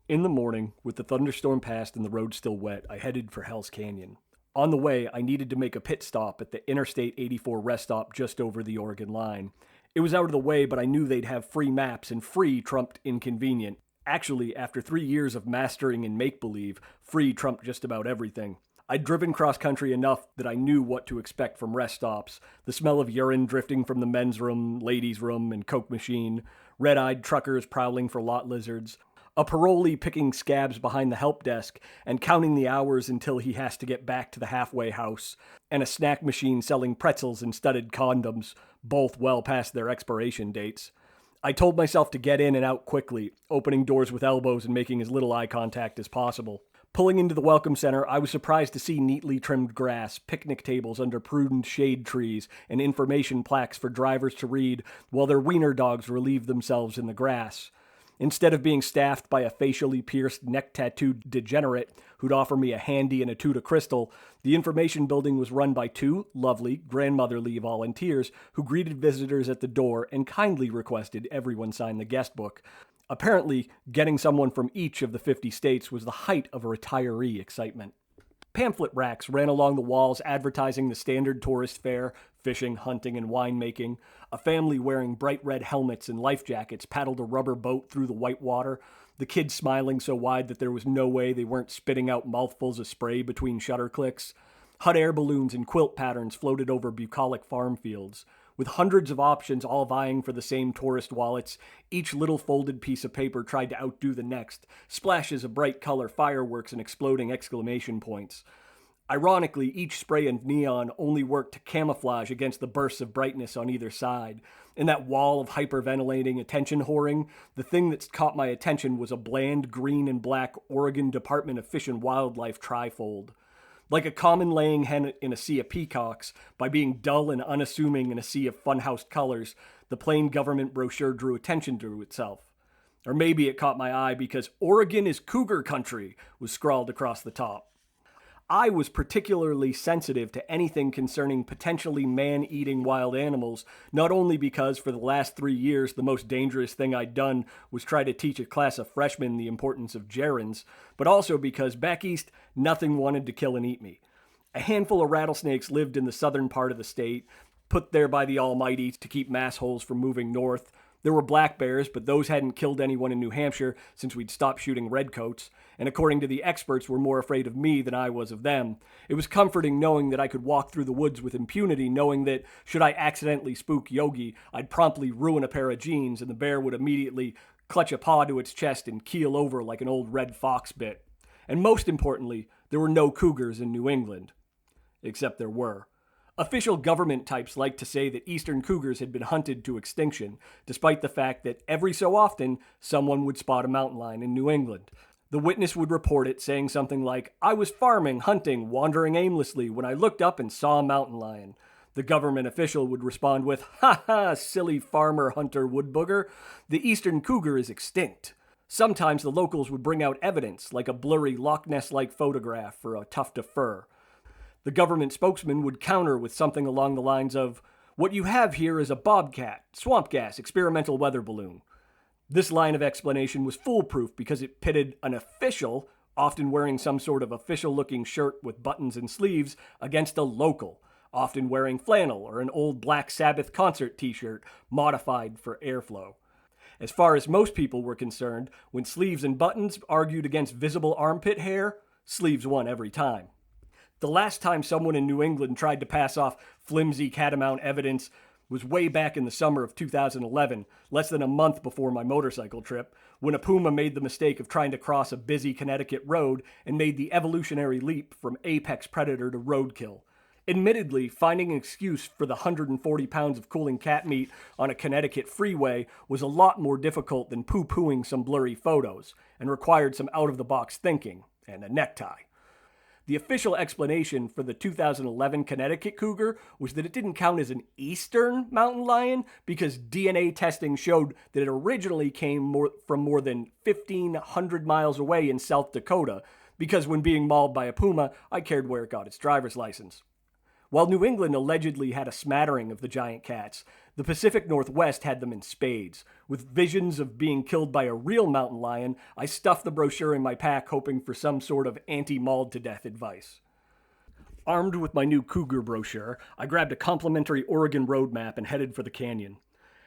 In the morning, with the thunderstorm past and the road still wet, I headed for Hell's Canyon. On the way, I needed to make a pit stop at the Interstate 84 rest stop just over the Oregon line. It was out of the way, but I knew they'd have free maps, and free trumped inconvenient. Actually, after 3 years of mastering in make-believe, free trumped just about everything. I'd driven cross-country enough that I knew what to expect from rest stops. The smell of urine drifting from the men's room, ladies' room, and Coke machine. Red-eyed truckers prowling for lot lizards. A parolee picking scabs behind the help desk and counting the hours until he has to get back to the halfway house. And a snack machine selling pretzels and studded condoms, both well past their expiration dates. I told myself to get in and out quickly, opening doors with elbows and making as little eye contact as possible. Pulling into the Welcome Center, I was surprised to see neatly trimmed grass, picnic tables under prudent shade trees, and information plaques for drivers to read while their wiener dogs relieved themselves in the grass. Instead of being staffed by a facially pierced, neck-tattooed degenerate who'd offer me a handy and a toot of crystal, the information building was run by two lovely, grandmotherly volunteers who greeted visitors at the door and kindly requested everyone sign the guest book. Apparently, getting someone from each of the 50 states was the height of a retiree excitement. Pamphlet racks ran along the walls advertising the standard tourist fare, fishing, hunting, and winemaking. A family wearing bright red helmets and life jackets paddled a rubber boat through the white water, the kids smiling so wide that there was no way they weren't spitting out mouthfuls of spray between shutter clicks. Hot air balloons and quilt patterns floated over bucolic farm fields. With hundreds of options all vying for the same tourist wallets, each little folded piece of paper tried to outdo the next, splashes of bright color, fireworks, and exploding exclamation points. Ironically, each spray and neon only worked to camouflage against the bursts of brightness on either side. In that wall of hyperventilating attention whoring, the thing that caught my attention was a bland green and black Oregon Department of Fish and Wildlife trifold. Like a common laying hen in a sea of peacocks, by being dull and unassuming in a sea of funhouse colors, the plain government brochure drew attention to itself. Or maybe it caught my eye because "Oregon is cougar country" was scrawled across the top. I was particularly sensitive to anything concerning potentially man-eating wild animals, not only because for the last 3 years the most dangerous thing I'd done was try to teach a class of freshmen the importance of gerunds, but also because back east nothing wanted to kill and eat me. A handful of rattlesnakes lived in the southern part of the state, put there by the Almighty to keep massholes from moving north. There were black bears, but those hadn't killed anyone in New Hampshire since we'd stopped shooting redcoats, and according to the experts were more afraid of me than I was of them. It was comforting knowing that I could walk through the woods with impunity, knowing that, should I accidentally spook Yogi, I'd promptly ruin a pair of jeans and the bear would immediately clutch a paw to its chest and keel over like an old red fox bit. And most importantly, there were no cougars in New England. Except there were. Official government types like to say that eastern cougars had been hunted to extinction, despite the fact that every so often someone would spot a mountain lion in New England. The witness would report it saying something like, "I was farming, hunting, wandering aimlessly when I looked up and saw a mountain lion." The government official would respond with, "Ha ha, silly farmer hunter woodbooger, the eastern cougar is extinct." Sometimes the locals would bring out evidence, like a blurry Loch Ness-like photograph or a tuft of fur. The government spokesman would counter with something along the lines of, "What you have here is a bobcat, swamp gas, experimental weather balloon." This line of explanation was foolproof because it pitted an official, often wearing some sort of official-looking shirt with buttons and sleeves, against a local, often wearing flannel or an old Black Sabbath concert t-shirt modified for airflow. As far as most people were concerned, when sleeves and buttons argued against visible armpit hair, sleeves won every time. The last time someone in New England tried to pass off flimsy catamount evidence was way back in the summer of 2011, less than a month before my motorcycle trip, when a puma made the mistake of trying to cross a busy Connecticut road and made the evolutionary leap from apex predator to roadkill. Admittedly, finding an excuse for the 140 pounds of cooling cat meat on a Connecticut freeway was a lot more difficult than poo-pooing some blurry photos, and required some out-of-the-box thinking and a necktie. The official explanation for the 2011 Connecticut cougar was that it didn't count as an eastern mountain lion because DNA testing showed that it originally came from more than 1,500 miles away in South Dakota, because when being mauled by a puma, I cared where it got its driver's license. While New England allegedly had a smattering of the giant cats, The Pacific Northwest had them in spades. With visions of being killed by a real mountain lion, I stuffed the brochure in my pack hoping for some sort of anti-mauled to death advice. Armed with my new cougar brochure, I grabbed a complimentary Oregon road map and headed for the canyon.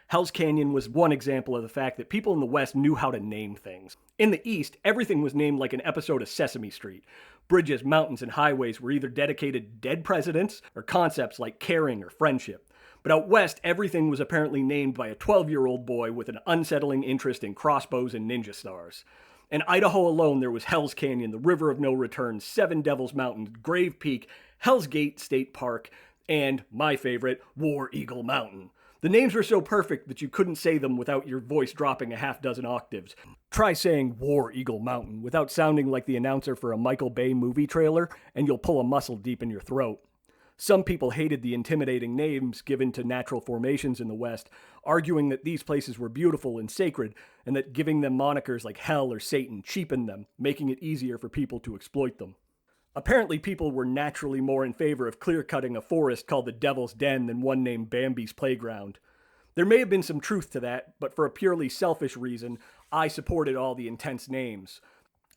Hell's Canyon was one example of the fact that people in the West knew how to name things. In the East, everything was named like an episode of Sesame Street. Bridges, mountains, and highways were either dedicated to dead presidents or concepts like caring or friendship. But out West, everything was apparently named by a 12-year-old boy with an unsettling interest in crossbows and ninja stars. In Idaho alone, there was Hell's Canyon, the River of No Return, Seven Devils Mountain, Grave Peak, Hell's Gate State Park, and, my favorite, War Eagle Mountain. The names were so perfect that you couldn't say them without your voice dropping a half dozen octaves. Try saying War Eagle Mountain without sounding like the announcer for a Michael Bay movie trailer, and you'll pull a muscle deep in your throat. Some people hated the intimidating names given to natural formations in the West, arguing that these places were beautiful and sacred, and that giving them monikers like Hell or Satan cheapened them, making it easier for people to exploit them. Apparently, people were naturally more in favor of clear-cutting a forest called the Devil's Den than one named Bambi's Playground. There may have been some truth to that, but for a purely selfish reason, I supported all the intense names.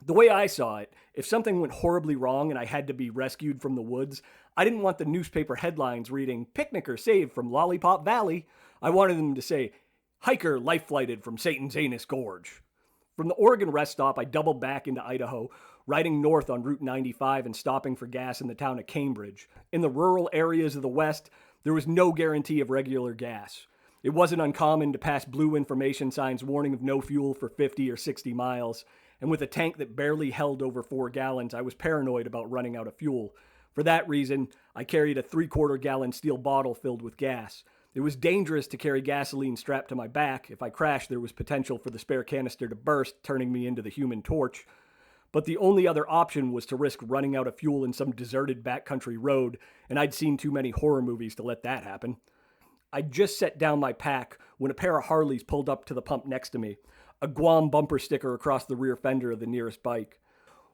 The way I saw it, if something went horribly wrong and I had to be rescued from the woods, I didn't want the newspaper headlines reading, "Picnicker saved from Lollipop Valley." I wanted them to say, "Hiker life-flighted from Satan's Anus Gorge." From the Oregon rest stop, I doubled back into Idaho, riding north on Route 95 and stopping for gas in the town of Cambridge. In the rural areas of the West, there was no guarantee of regular gas. It wasn't uncommon to pass blue information signs warning of no fuel for 50 or 60 miles, and with a tank that barely held over 4 gallons, I was paranoid about running out of fuel. For that reason, I carried a 3/4 gallon steel bottle filled with gas. It was dangerous to carry gasoline strapped to my back. If I crashed, there was potential for the spare canister to burst, turning me into the Human Torch. But the only other option was to risk running out of fuel in some deserted backcountry road, and I'd seen too many horror movies to let that happen. I'd just set down my pack when a pair of Harleys pulled up to the pump next to me, a Guam bumper sticker across the rear fender of the nearest bike.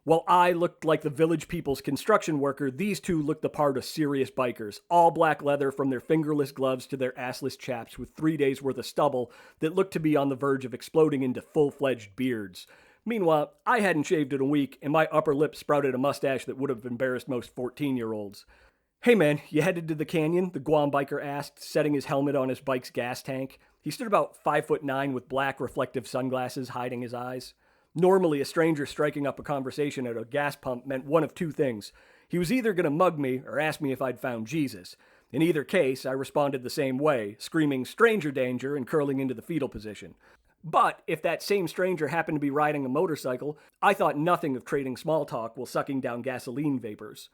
While I looked like the Village People's construction worker, these two looked the part of serious bikers, all black leather from their fingerless gloves to their assless chaps with 3 days worth of stubble that looked to be on the verge of exploding into full-fledged beards. Meanwhile, I hadn't shaved in a week, and my upper lip sprouted a mustache that would have embarrassed most 14-year-olds. "Hey man, you headed to the canyon?" the Guam biker asked, setting his helmet on his bike's gas tank. He stood about 5'9" with black reflective sunglasses hiding his eyes. Normally, a stranger striking up a conversation at a gas pump meant one of two things. He was either going to mug me or ask me if I'd found Jesus. In either case, I responded the same way, screaming "stranger danger" and curling into the fetal position. But if that same stranger happened to be riding a motorcycle, I thought nothing of trading small talk while sucking down gasoline vapors.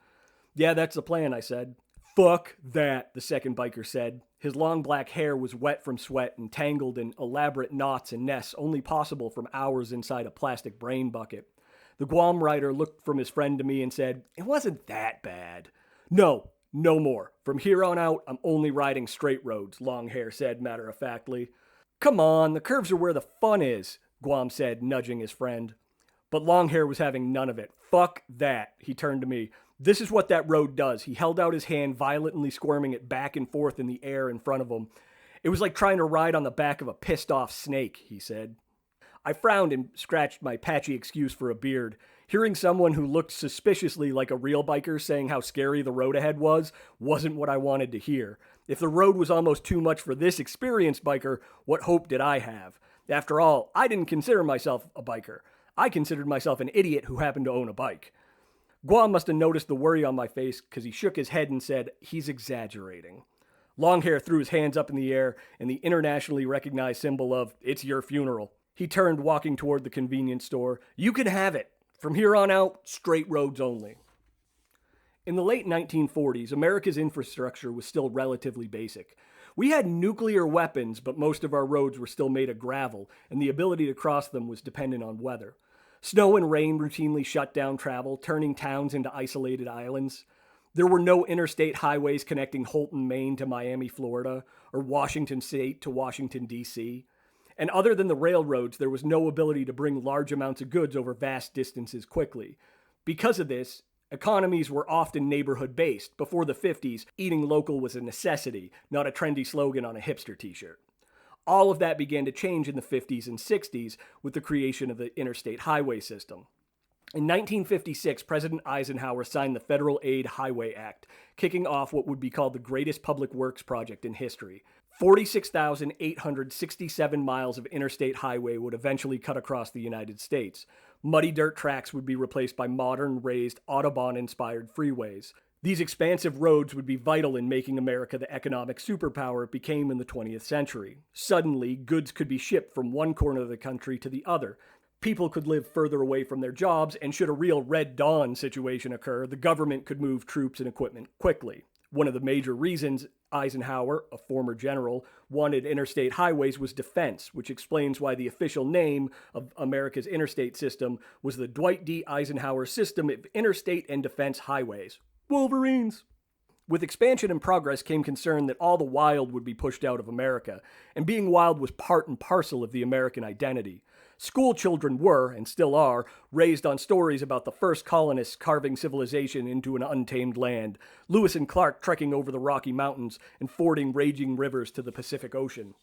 "Yeah, that's the plan," I said. "Fuck that," the second biker said. His long black hair was wet from sweat and tangled in elaborate knots and nests only possible from hours inside a plastic brain bucket. The Guam rider looked from his friend to me and said, "It wasn't that bad." "No, no more. From here on out, I'm only riding straight roads," Longhair said matter-of-factly. "Come on, the curves are where the fun is," Guam said, nudging his friend. But Longhair was having none of it. "Fuck that," he turned to me. "This is what that road does." He held out his hand, violently squirming it back and forth in the air in front of him. "It was like trying to ride on the back of a pissed-off snake," he said. I frowned and scratched my patchy excuse for a beard. Hearing someone who looked suspiciously like a real biker saying how scary the road ahead wasn't what I wanted to hear. If the road was almost too much for this experienced biker, what hope did I have? After all, I didn't consider myself a biker. I considered myself an idiot who happened to own a bike. Guam must have noticed the worry on my face because he shook his head and said, "He's exaggerating." Longhair threw his hands up in the air in the internationally recognized symbol of "It's your funeral." He turned, walking toward the convenience store. "You can have it. From here on out, straight roads only." In the late 1940s, America's infrastructure was still relatively basic. We had nuclear weapons, but most of our roads were still made of gravel, and the ability to cross them was dependent on weather. Snow and rain routinely shut down travel, turning towns into isolated islands. There were no interstate highways connecting Holton, Maine to Miami, Florida, or Washington State to Washington, D.C. And other than the railroads, there was no ability to bring large amounts of goods over vast distances quickly. Because of this, Economies were often neighborhood-based. Before the 50s, eating local was a necessity, not a trendy slogan on a hipster t-shirt. All of that began to change in the 50s and 60s with the creation of the interstate highway system. In 1956, President Eisenhower signed the Federal Aid Highway Act, kicking off what would be called the greatest public works project in history. 46,867 miles of interstate highway would eventually cut across the United States. Muddy dirt tracks would be replaced by modern, raised, Autobahn-inspired freeways. These expansive roads would be vital in making America the economic superpower it became in the 20th century. Suddenly, goods could be shipped from one corner of the country to the other. People could live further away from their jobs, and should a real Red Dawn situation occur, the government could move troops and equipment quickly. One of the major reasons Eisenhower, a former general, wanted interstate highways was defense, which explains why the official name of America's interstate system was the Dwight D. Eisenhower System of Interstate and Defense Highways. Wolverines! With expansion and progress came concern that all the wild would be pushed out of America, and being wild was part and parcel of the American identity. School children were, and still are, raised on stories about the first colonists carving civilization into an untamed land, Lewis and Clark trekking over the Rocky Mountains and fording raging rivers to the Pacific Ocean.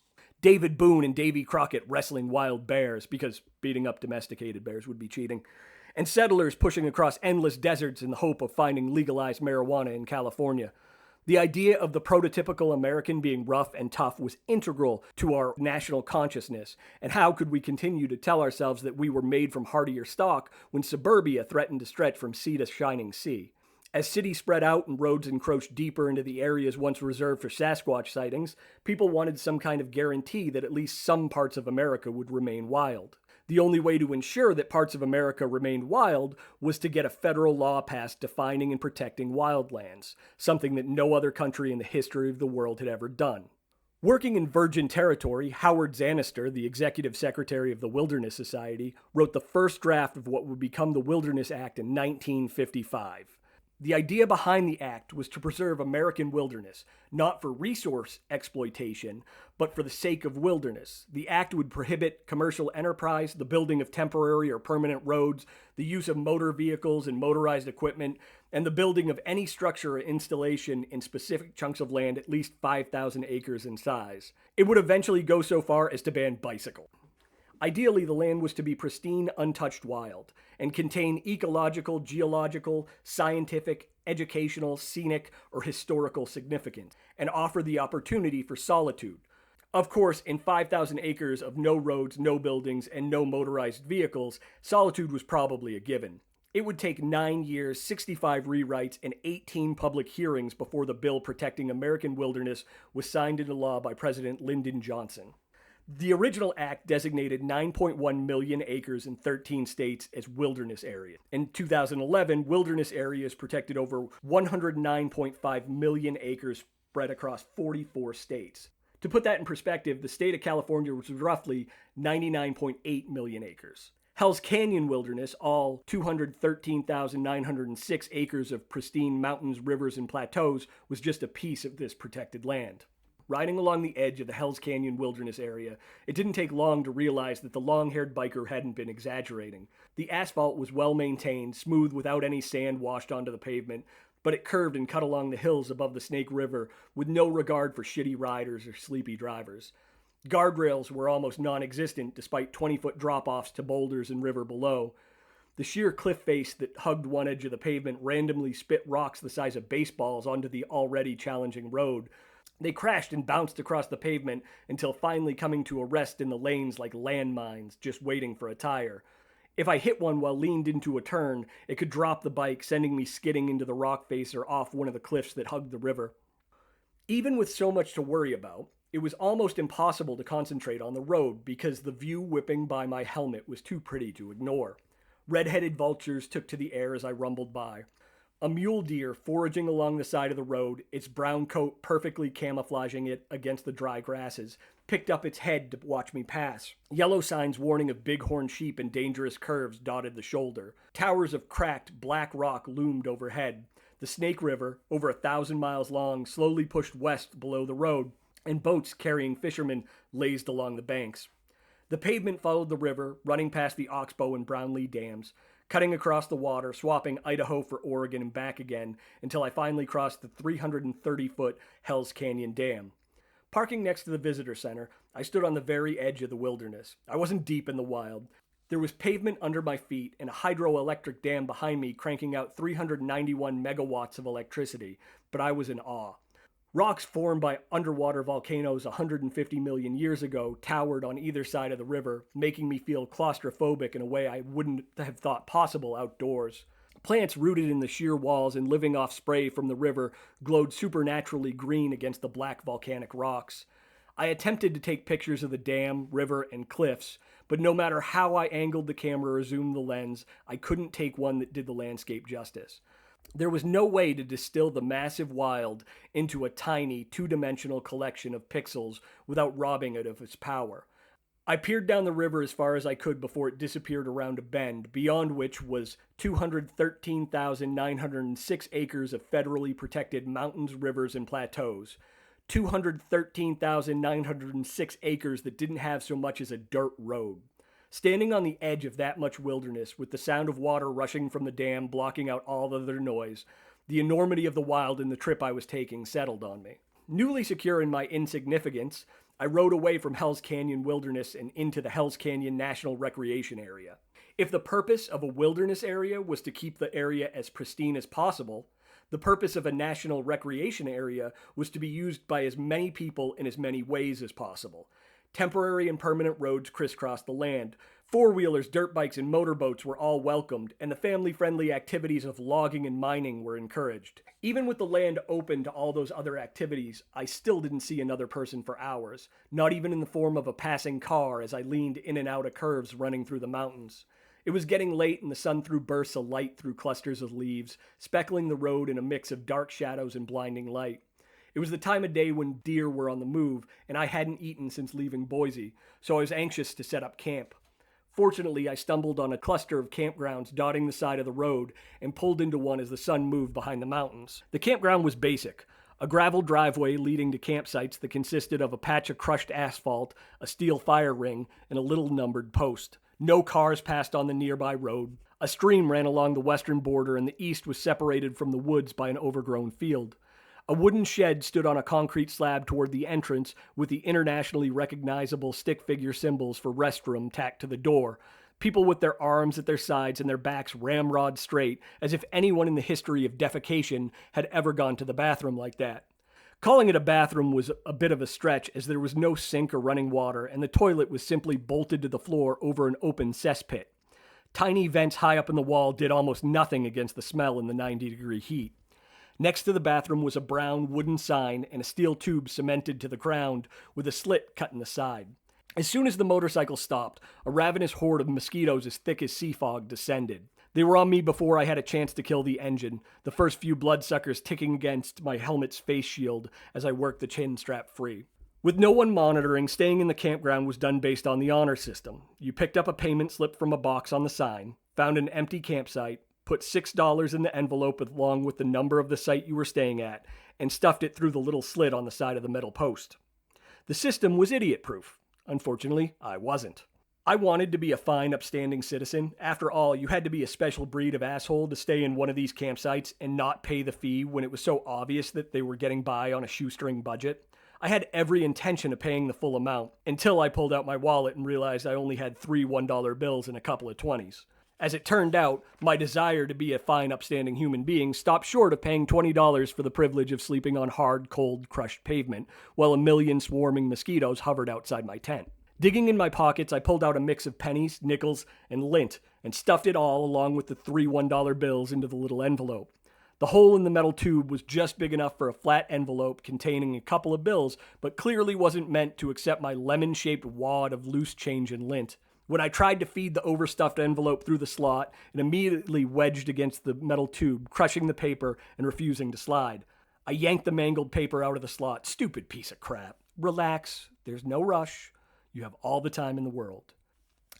David Boone and Davy Crockett wrestling wild bears, because beating up domesticated bears would be cheating, and settlers pushing across endless deserts in the hope of finding legalized marijuana in California. The idea of the prototypical American being rough and tough was integral to our national consciousness, and how could we continue to tell ourselves that we were made from hardier stock when suburbia threatened to stretch from sea to shining sea? As cities spread out and roads encroached deeper into the areas once reserved for Sasquatch sightings, people wanted some kind of guarantee that at least some parts of America would remain wild. The only way to ensure that parts of America remained wild was to get a federal law passed defining and protecting wildlands, something that no other country in the history of the world had ever done. Working in virgin territory, Howard Zanister, the executive secretary of the Wilderness Society, wrote the first draft of what would become the Wilderness Act in 1955. The idea behind the act was to preserve American wilderness, not for resource exploitation, but for the sake of wilderness. The act would prohibit commercial enterprise, the building of temporary or permanent roads, the use of motor vehicles and motorized equipment, and the building of any structure or installation in specific chunks of land at least 5,000 acres in size. It would eventually go so far as to ban bicycle. Ideally, the land was to be pristine, untouched wild, and contain ecological, geological, scientific, educational, scenic, or historical significance, and offer the opportunity for solitude. Of course, in 5,000 acres of no roads, no buildings, and no motorized vehicles, solitude was probably a given. It would take 9 years, 65 rewrites, and 18 public hearings before the bill protecting American wilderness was signed into law by President Lyndon Johnson. The original act designated 9.1 million acres in 13 states as wilderness areas. In 2011, wilderness areas protected over 109.5 million acres spread across 44 states. To put that in perspective, the state of California was roughly 99.8 million acres. Hell's Canyon Wilderness, all 213,906 acres of pristine mountains, rivers, and plateaus, was just a piece of this protected land. Riding along the edge of the Hell's Canyon Wilderness area, it didn't take long to realize that the long-haired biker hadn't been exaggerating. The asphalt was well maintained, smooth without any sand washed onto the pavement, but it curved and cut along the hills above the Snake River with no regard for shitty riders or sleepy drivers. Guardrails were almost non-existent despite 20-foot drop-offs to boulders and river below. The sheer cliff face that hugged one edge of the pavement randomly spit rocks the size of baseballs onto the already challenging road. They crashed and bounced across the pavement until finally coming to a rest in the lanes like landmines, just waiting for a tire. If I hit one while leaned into a turn, it could drop the bike, sending me skidding into the rock face or off one of the cliffs that hugged the river. Even with so much to worry about, it was almost impossible to concentrate on the road because the view whipping by my helmet was too pretty to ignore. Red-headed vultures took to the air as I rumbled by. A mule deer foraging along the side of the road, its brown coat perfectly camouflaging it against the dry grasses, picked up its head to watch me pass. Yellow signs warning of bighorn sheep and dangerous curves dotted the shoulder. Towers of cracked black rock loomed overhead. The Snake River, over 1,000 miles long, slowly pushed west below the road, and boats carrying fishermen lazed along the banks. The pavement followed the river, running past the Oxbow and Brownlee dams. cutting across the water, swapping Idaho for Oregon and back again until I finally crossed the 330-foot Hells Canyon Dam. Parking next to the visitor center, I stood on the very edge of the wilderness. I wasn't deep in the wild. There was pavement under my feet and a hydroelectric dam behind me cranking out 391 megawatts of electricity, but I was in awe. Rocks formed by underwater volcanoes 150 million years ago towered on either side of the river, making me feel claustrophobic in a way I wouldn't have thought possible outdoors. Plants rooted in the sheer walls and living off spray from the river glowed supernaturally green against the black volcanic rocks. I attempted to take pictures of the dam, river, and cliffs, but no matter how I angled the camera or zoomed the lens, I couldn't take one that did the landscape justice. There was no way to distill the massive wild into a tiny, two-dimensional collection of pixels without robbing it of its power. I peered down the river as far as I could before it disappeared around a bend, beyond which was 213,906 acres of federally protected mountains, rivers, and plateaus. 213,906 acres that didn't have so much as a dirt road. Standing on the edge of that much wilderness, with the sound of water rushing from the dam blocking out all other noise, the enormity of the wild in the trip I was taking settled on me. Newly secure in my insignificance, I rode away from Hells Canyon Wilderness and into the Hells Canyon National Recreation Area. If the purpose of a wilderness area was to keep the area as pristine as possible, the purpose of a national recreation area was to be used by as many people in as many ways as possible. Temporary and permanent roads crisscrossed the land. Four-wheelers, dirt bikes, and motorboats were all welcomed, and the family-friendly activities of logging and mining were encouraged. Even with the land open to all those other activities, I still didn't see another person for hours, not even in the form of a passing car as I leaned in and out of curves running through the mountains. It was getting late and the sun threw bursts of light through clusters of leaves, speckling the road in a mix of dark shadows and blinding light. It was the time of day when deer were on the move, and I hadn't eaten since leaving Boise, so I was anxious to set up camp. Fortunately, I stumbled on a cluster of campgrounds dotting the side of the road and pulled into one as the sun moved behind the mountains. The campground was basic, a gravel driveway leading to campsites that consisted of a patch of crushed asphalt, a steel fire ring, and a little numbered post. No cars passed on the nearby road. A stream ran along the western border, and the east was separated from the woods by an overgrown field. A wooden shed stood on a concrete slab toward the entrance with the internationally recognizable stick figure symbols for restroom tacked to the door. People with their arms at their sides and their backs ramrod straight, as if anyone in the history of defecation had ever gone to the bathroom like that. Calling it a bathroom was a bit of a stretch, as there was no sink or running water, and the toilet was simply bolted to the floor over an open cesspit. Tiny vents high up in the wall did almost nothing against the smell in the 90-degree heat. Next to the bathroom was a brown wooden sign and a steel tube cemented to the ground with a slit cut in the side. As soon as the motorcycle stopped, a ravenous horde of mosquitoes as thick as sea fog descended. They were on me before I had a chance to kill the engine, the first few bloodsuckers ticking against my helmet's face shield as I worked the chin strap free. With no one monitoring, staying in the campground was done based on the honor system. You picked up a payment slip from a box on the sign, found an empty campsite, put $6 in the envelope along with the number of the site you were staying at, and stuffed it through the little slit on the side of the metal post. The system was idiot-proof. Unfortunately, I wasn't. I wanted to be a fine, upstanding citizen. After all, you had to be a special breed of asshole to stay in one of these campsites and not pay the fee when it was so obvious that they were getting by on a shoestring budget. I had every intention of paying the full amount, until I pulled out my wallet and realized I only had 3 $1 bills and a couple of 20s. As it turned out, my desire to be a fine, upstanding human being stopped short of paying $20 for the privilege of sleeping on hard, cold, crushed pavement, while a million swarming mosquitoes hovered outside my tent. Digging in my pockets, I pulled out a mix of pennies, nickels, and lint, and stuffed it all along with the 3 $1 bills into the little envelope. The hole in the metal tube was just big enough for a flat envelope containing a couple of bills, but clearly wasn't meant to accept my lemon-shaped wad of loose change and lint. When I tried to feed the overstuffed envelope through the slot, it immediately wedged against the metal tube, crushing the paper and refusing to slide. I yanked the mangled paper out of the slot. Stupid piece of crap. Relax. There's no rush. You have all the time in the world.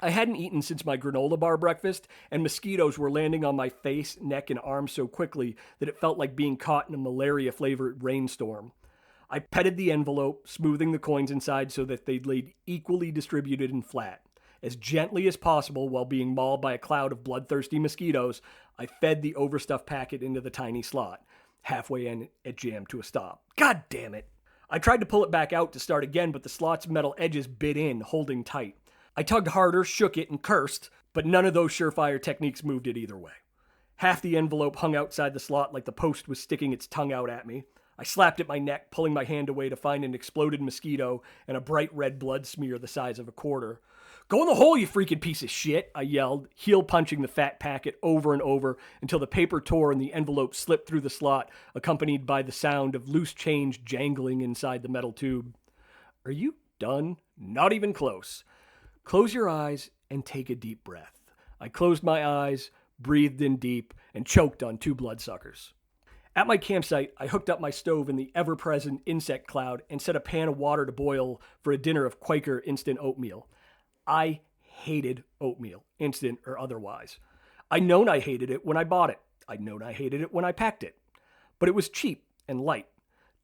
I hadn't eaten since my granola bar breakfast, and mosquitoes were landing on my face, neck, and arms so quickly that it felt like being caught in a malaria-flavored rainstorm. I petted the envelope, smoothing the coins inside so that they laid equally distributed and flat. As gently as possible while being mauled by a cloud of bloodthirsty mosquitoes, I fed the overstuffed packet into the tiny slot. Halfway in, it jammed to a stop. God damn it! I tried to pull it back out to start again, but the slot's metal edges bit in, holding tight. I tugged harder, shook it, and cursed, but none of those surefire techniques moved it either way. Half the envelope hung outside the slot like the post was sticking its tongue out at me. I slapped at my neck, pulling my hand away to find an exploded mosquito and a bright red blood smear the size of a quarter. "Go in the hole, you freaking piece of shit," I yelled, heel punching the fat packet over and over until the paper tore and the envelope slipped through the slot, accompanied by the sound of loose change jangling inside the metal tube. "Are you done?" "Not even close." "Close your eyes and take a deep breath." I closed my eyes, breathed in deep, and choked on 2 bloodsuckers. At my campsite, I hooked up my stove in the ever-present insect cloud and set a pan of water to boil for a dinner of Quaker instant oatmeal. I hated oatmeal, instant or otherwise. I'd known I hated it when I bought it. I'd known I hated it when I packed it. But it was cheap and light.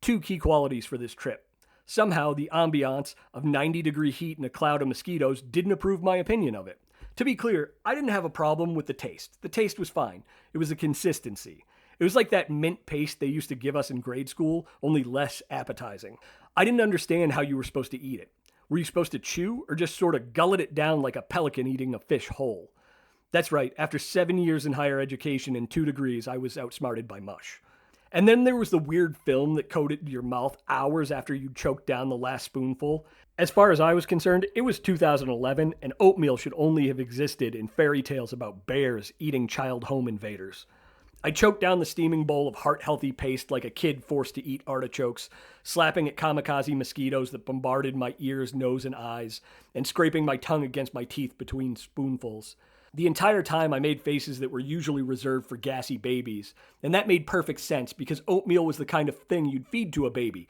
2 key qualities for this trip. Somehow, the ambiance of 90-degree heat and a cloud of mosquitoes didn't approve my opinion of it. To be clear, I didn't have a problem with the taste. The taste was fine. It was the consistency. It was like that mint paste they used to give us in grade school, only less appetizing. I didn't understand how you were supposed to eat it. Were you supposed to chew or just sort of gullet it down like a pelican eating a fish whole? That's right, after 7 years in higher education and 2 degrees, I was outsmarted by mush. And then there was the weird film that coated your mouth hours after you choked down the last spoonful. As far as I was concerned, it was 2011, and oatmeal should only have existed in fairy tales about bears eating child home invaders. I choked down the steaming bowl of heart-healthy paste like a kid forced to eat artichokes, slapping at kamikaze mosquitoes that bombarded my ears, nose, and eyes, and scraping my tongue against my teeth between spoonfuls. The entire time I made faces that were usually reserved for gassy babies, and that made perfect sense because oatmeal was the kind of thing you'd feed to a baby,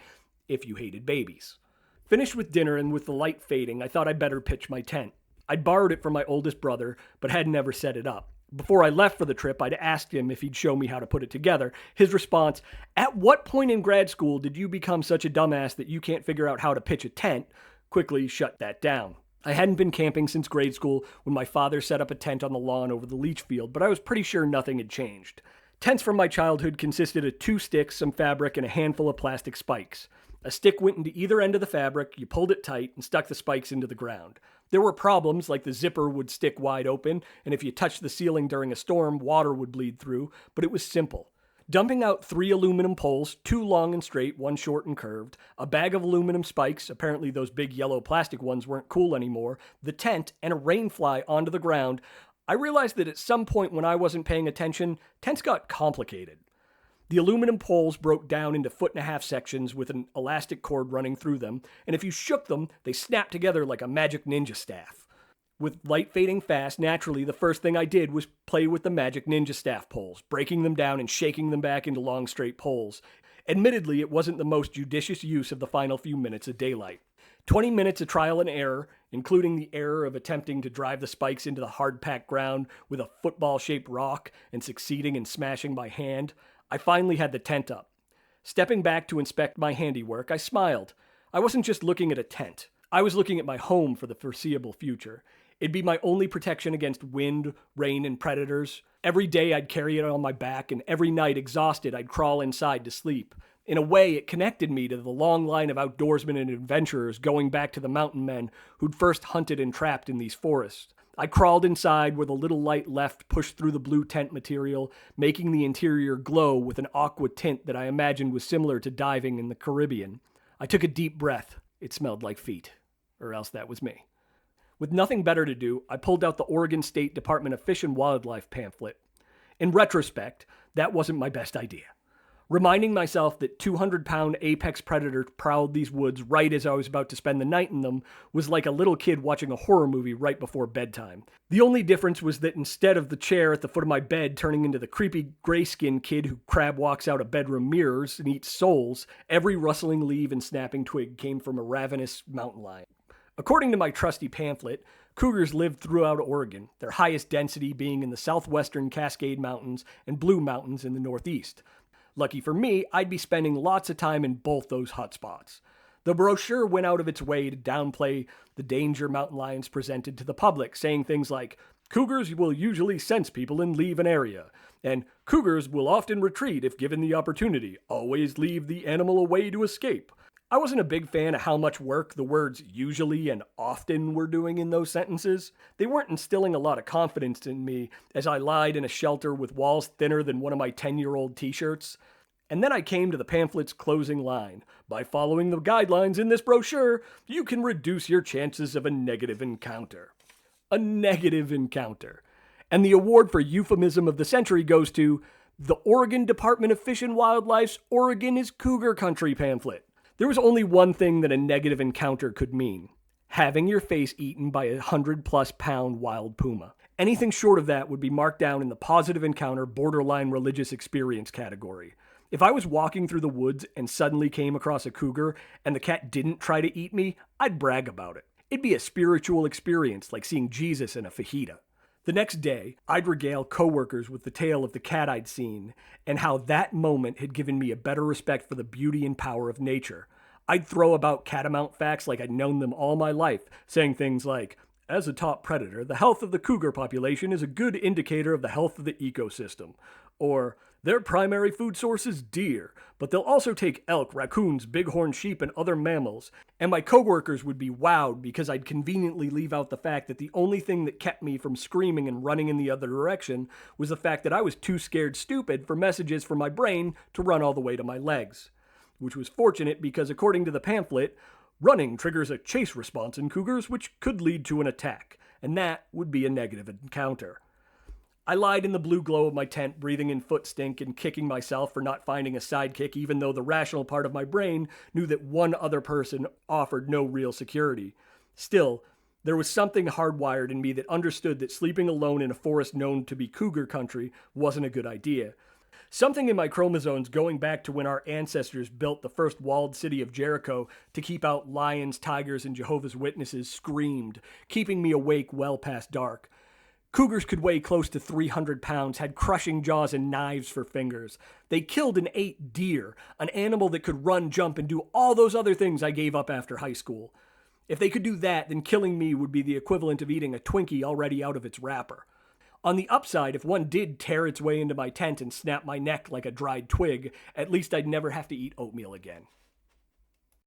if you hated babies. Finished with dinner and with the light fading, I thought I'd better pitch my tent. I'd borrowed it from my oldest brother, but had never set it up. Before I left for the trip, I'd asked him if he'd show me how to put it together. His response, "At what point in grad school did you become such a dumbass that you can't figure out how to pitch a tent?" quickly shut that down. I hadn't been camping since grade school when my father set up a tent on the lawn over the leach field, but I was pretty sure nothing had changed. Tents from my childhood consisted of 2 sticks, some fabric, and a handful of plastic spikes. A stick went into either end of the fabric, you pulled it tight, and stuck the spikes into the ground. There were problems, like the zipper would stick wide open, and if you touched the ceiling during a storm, water would bleed through, but it was simple. Dumping out 3 aluminum poles, 2 long and straight, 1 short and curved, a bag of aluminum spikes, apparently those big yellow plastic ones weren't cool anymore, the tent, and a rain fly onto the ground, I realized that at some point when I wasn't paying attention, tents got complicated. The aluminum poles broke down into 1.5-foot sections with an elastic cord running through them, and if you shook them, they snapped together like a magic ninja staff. With light fading fast, naturally, the first thing I did was play with the magic ninja staff poles, breaking them down and shaking them back into long, straight poles. Admittedly, it wasn't the most judicious use of the final few minutes of daylight. 20 minutes of trial and error, including the error of attempting to drive the spikes into the hard-packed ground with a football-shaped rock and succeeding in smashing my hand, I finally had the tent up. Stepping back to inspect my handiwork, I smiled. I wasn't just looking at a tent. I was looking at my home for the foreseeable future. It'd be my only protection against wind, rain, and predators. Every day I'd carry it on my back, and every night, exhausted, I'd crawl inside to sleep. In a way, it connected me to the long line of outdoorsmen and adventurers going back to the mountain men who'd first hunted and trapped in these forests. I crawled inside where the little light left pushed through the blue tent material, making the interior glow with an aqua tint that I imagined was similar to diving in the Caribbean. I took a deep breath. It smelled like feet. Or else that was me. With nothing better to do, I pulled out the Oregon State Department of Fish and Wildlife pamphlet. In retrospect, that wasn't my best idea. Reminding myself that 200-pound apex predators prowled these woods right as I was about to spend the night in them was like a little kid watching a horror movie right before bedtime. The only difference was that instead of the chair at the foot of my bed turning into the creepy gray-skinned kid who crab walks out of bedroom mirrors and eats souls, every rustling leaf and snapping twig came from a ravenous mountain lion. According to my trusty pamphlet, cougars lived throughout Oregon, their highest density being in the southwestern Cascade Mountains and Blue Mountains in the northeast. Lucky for me, I'd be spending lots of time in both those hotspots. The brochure went out of its way to downplay the danger mountain lions presented to the public, saying things like, "Cougars will usually sense people and leave an area," and "Cougars will often retreat if given the opportunity. Always leave the animal away to escape." I wasn't a big fan of how much work the words usually and often were doing in those sentences. They weren't instilling a lot of confidence in me as I lied in a shelter with walls thinner than one of my 10-year-old t-shirts. And then I came to the pamphlet's closing line. "By following the guidelines in this brochure, you can reduce your chances of a negative encounter." A negative encounter. And the award for euphemism of the century goes to the Oregon Department of Fish and Wildlife's Oregon is Cougar Country pamphlet. There was only one thing that a negative encounter could mean: having your face eaten by a 100-plus pound wild puma. Anything short of that would be marked down in the positive encounter borderline religious experience category. If I was walking through the woods and suddenly came across a cougar and the cat didn't try to eat me, I'd brag about it. It'd be a spiritual experience like seeing Jesus in a fajita. The next day, I'd regale coworkers with the tale of the cat I'd seen and how that moment had given me a better respect for the beauty and power of nature. I'd throw about catamount facts like I'd known them all my life, saying things like, "As a top predator, the health of the cougar population is a good indicator of the health of the ecosystem." Or, "Their primary food source is deer, but they'll also take elk, raccoons, bighorn sheep, and other mammals." And my coworkers would be wowed because I'd conveniently leave out the fact that the only thing that kept me from screaming and running in the other direction was the fact that I was too scared stupid for messages from my brain to run all the way to my legs. Which was fortunate because, according to the pamphlet, running triggers a chase response in cougars, which could lead to an attack, and that would be a negative encounter. I lied in the blue glow of my tent, breathing in foot stink and kicking myself for not finding a sidekick, even though the rational part of my brain knew that one other person offered no real security. Still, there was something hardwired in me that understood that sleeping alone in a forest known to be cougar country wasn't a good idea. Something in my chromosomes going back to when our ancestors built the first walled city of Jericho to keep out lions, tigers, and Jehovah's Witnesses screamed, keeping me awake well past dark. Cougars could weigh close to 300 pounds, had crushing jaws and knives for fingers. They killed and ate deer, an animal that could run, jump, and do all those other things I gave up after high school. If they could do that, then killing me would be the equivalent of eating a Twinkie already out of its wrapper. On the upside, if one did tear its way into my tent and snap my neck like a dried twig, at least I'd never have to eat oatmeal again.